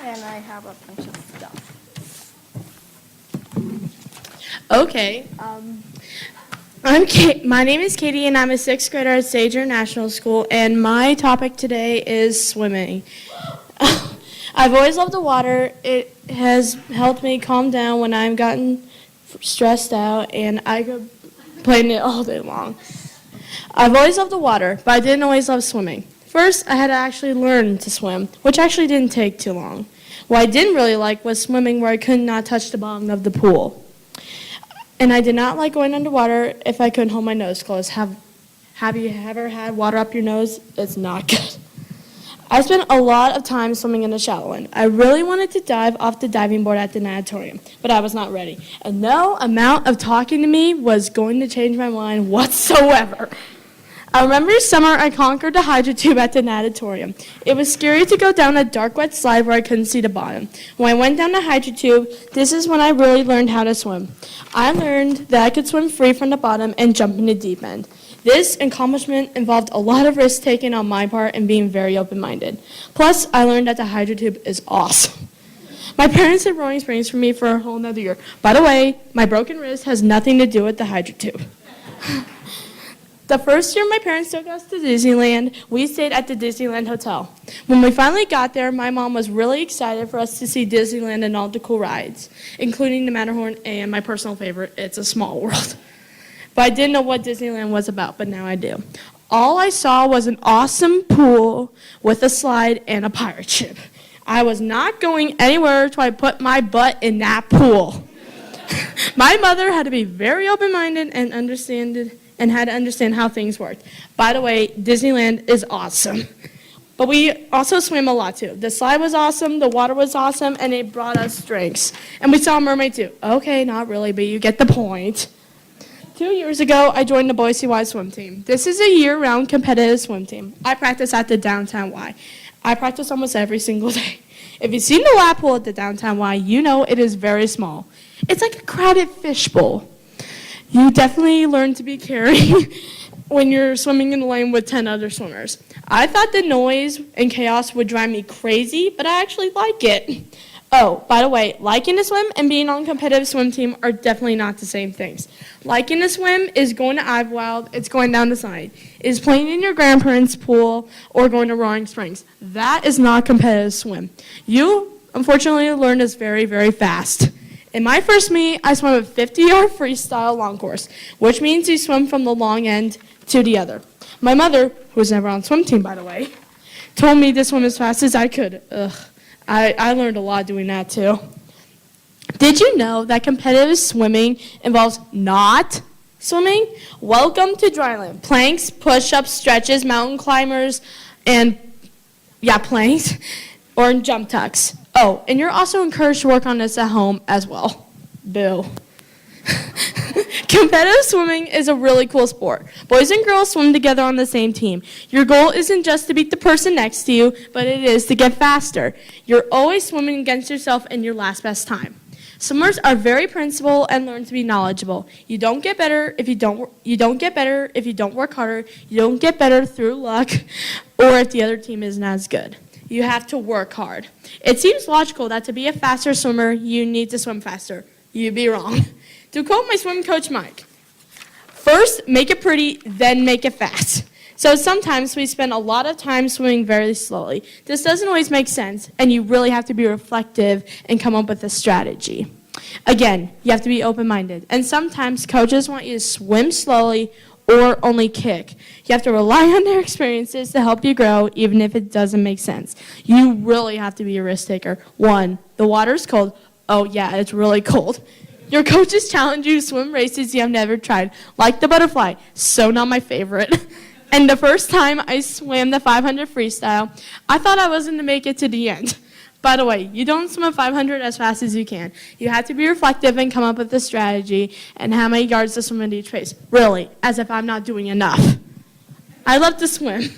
and I have a bunch of stuff. Okay. My name is Katie, and I'm a sixth grader at Sage International School, and my topic today is swimming. I've always loved the water. It has helped me calm down when I've gotten stressed out, and I could play in it all day long. I've always loved the water, but I didn't always love swimming. First, I had to actually learn to swim, which actually didn't take too long. What I didn't really like was swimming where I could not touch the bottom of the pool. And I did not like going underwater if I couldn't hold my nose closed. Have you ever had water up your nose? It's not good. I spent a lot of time swimming in the shallow end. I really wanted to dive off the diving board at the natatorium, but I was not ready. And no amount of talking to me was going to change my mind whatsoever. I remember summer I conquered the hydro tube at the natatorium. It was scary to go down a dark wet slide where I couldn't see the bottom. When I went down the hydro tube, this is when I really learned how to swim. I learned that I could swim free from the bottom and jump in the deep end. This accomplishment involved a lot of risk taking on my part and being very open-minded. Plus, I learned that the hydro tube is awesome. My parents did rowing springs for me for a whole nother year. By the way, my broken wrist has nothing to do with the hydro tube. The first year my parents took us to Disneyland, we stayed at the Disneyland Hotel. When we finally got there, my mom was really excited for us to see Disneyland and all the cool rides, including the Matterhorn and my personal favorite, It's a Small World. But I didn't know what Disneyland was about, but now I do. All I saw was an awesome pool with a slide and a pirate ship. I was not going anywhere until I put my butt in that pool. My mother had to be very open-minded and had to understand how things worked. By the way, Disneyland is awesome. But we also swam a lot too. The slide was awesome, the water was awesome, and it brought us drinks. And we saw a mermaid too. Okay, not really, but you get the point. 2 years ago, I joined the Boise Y swim team. This is a year-round competitive swim team. I practice at the downtown Y. I practice almost every single day. If you've seen the lap pool at the downtown Y, you know it is very small. It's like a crowded fishbowl. You definitely learn to be caring when you're swimming in the lane with 10 other swimmers. I thought the noise and chaos would drive me crazy, but I actually like it. Oh, by the way, liking to swim and being on a competitive swim team are definitely not the same things. Liking to swim is going to Idlewild, it's going down the side. It is playing in your grandparents' pool or going to Roaring Springs. That is not competitive swim. You, unfortunately, learn this very, very fast. In my first meet, I swam a 50-yard freestyle long course, which means you swim from the long end to the other. My mother, who was never on swim team, by the way, told me to swim as fast as I could. I learned a lot doing that, too. Did you know that competitive swimming involves not swimming? Welcome to dryland. Planks, push-ups, stretches, mountain climbers, and, planks, or jump tucks. Oh, and you're also encouraged to work on this at home as well. Boo. Competitive swimming is a really cool sport. Boys and girls swim together on the same team. Your goal isn't just to beat the person next to you, but it is to get faster. You're always swimming against yourself and your last best time. Swimmers are very principled and learn to be knowledgeable. You don't get better if you don't work harder. You don't get better through luck or if the other team isn't as good. You have to work hard. It seems logical that to be a faster swimmer, you need to swim faster. You'd be wrong. To quote my swim coach, Mike, first make it pretty, then make it fast. So sometimes we spend a lot of time swimming very slowly. This doesn't always make sense, and you really have to be reflective and come up with a strategy. Again, you have to be open-minded, and sometimes coaches want you to swim slowly or only kick. You have to rely on their experiences to help you grow, even if it doesn't make sense. You really have to be a risk taker. 1, the water's cold. Oh yeah, it's really cold. Your coaches challenge you to swim races you have never tried, like the butterfly, so not my favorite. And the first time I swam the 500 freestyle, I thought I wasn't going to make it to the end. By the way, you don't swim a 500 as fast as you can. You have to be reflective and come up with a strategy and how many yards to swim in each race. Really, as if I'm not doing enough. I love to swim.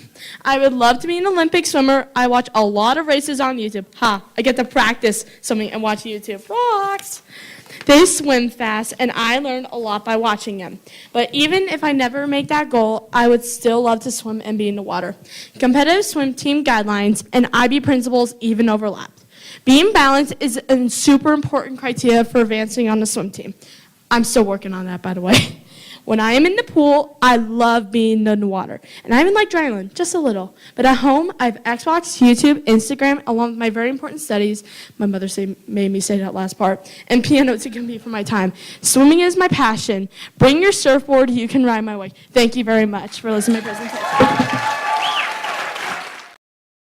I would love to be an Olympic swimmer. I watch a lot of races on YouTube. I get to practice swimming and watch YouTube. Rocks! They swim fast, and I learn a lot by watching them. But even if I never make that goal, I would still love to swim and be in the water. Competitive swim team guidelines and IB principles even overlap. Being balanced is a super important criteria for advancing on the swim team. I'm still working on that, by the way. When I am in the pool, I love being in the water. And I even like adrenaline, just a little. But at home, I have Xbox, YouTube, Instagram, along with my very important studies. My mother made me say that last part. And piano to compete for my time. Swimming is my passion. Bring your surfboard, you can ride my way. Thank you very much for listening to my presentation.